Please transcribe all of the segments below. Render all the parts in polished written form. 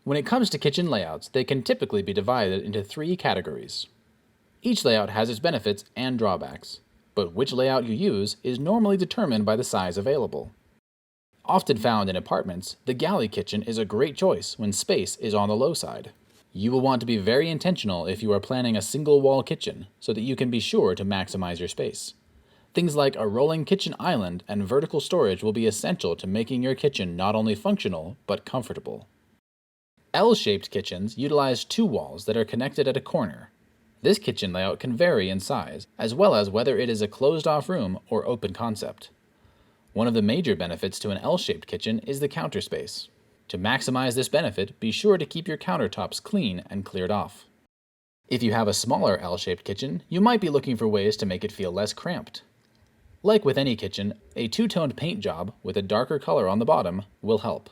When it comes to kitchen layouts, they can typically be divided into 3 categories. Each layout has its benefits and drawbacks, but which layout you use is normally determined by the size available. Often found in apartments, the Galley Kitchen is a great choice when space is on the low side. You will want to be very intentional if you are planning a single-wall kitchen so that you can be sure to maximize your space. Things like a rolling kitchen island and vertical storage will be essential to making your kitchen not only functional, but comfortable. L-shaped kitchens utilize 2 walls that are connected at a corner. This kitchen layout can vary in size, as well as whether it is a closed-off room or open concept. One of the major benefits to an L-shaped kitchen is the counter space. To maximize this benefit, be sure to keep your countertops clean and cleared off. If you have a smaller L-shaped kitchen, you might be looking for ways to make it feel less cramped. Like with any kitchen, a 2-toned paint job with a darker color on the bottom will help.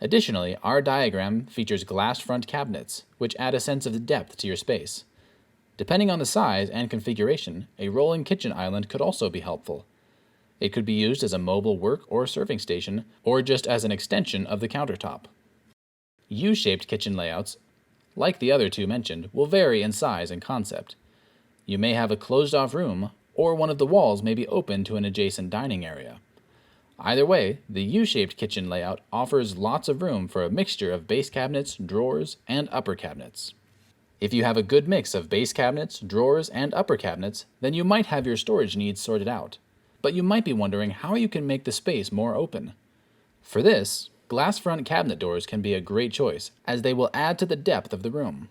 Additionally, our diagram features glass front cabinets, which add a sense of depth to your space. Depending on the size and configuration, a rolling kitchen island could also be helpful. It could be used as a mobile work or serving station, or just as an extension of the countertop. U-shaped kitchen layouts, like the other 2 mentioned, will vary in size and concept. You may have a closed-off room, or one of the walls may be open to an adjacent dining area. Either way, the U-shaped kitchen layout offers lots of room for a mixture of base cabinets, drawers, and upper cabinets. If you have a good mix of base cabinets, drawers, and upper cabinets, then you might have your storage needs sorted out. But you might be wondering how you can make the space more open. For this, glass front cabinet doors can be a great choice, as they will add to the depth of the room.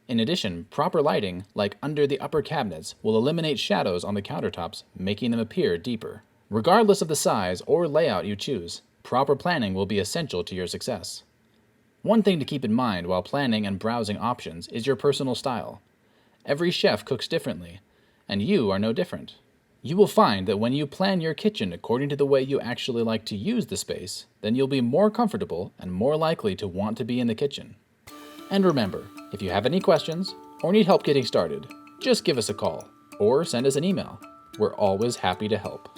In addition, proper lighting, like under the upper cabinets, will eliminate shadows on the countertops, making them appear deeper. Regardless of the size or layout you choose, proper planning will be essential to your success. One thing to keep in mind while planning and browsing options is your personal style. Every chef cooks differently, and you are no different. You will find that when you plan your kitchen according to the way you actually like to use the space, then you'll be more comfortable and more likely to want to be in the kitchen. And remember, if you have any questions or need help getting started, just give us a call or send us an email. We're always happy to help.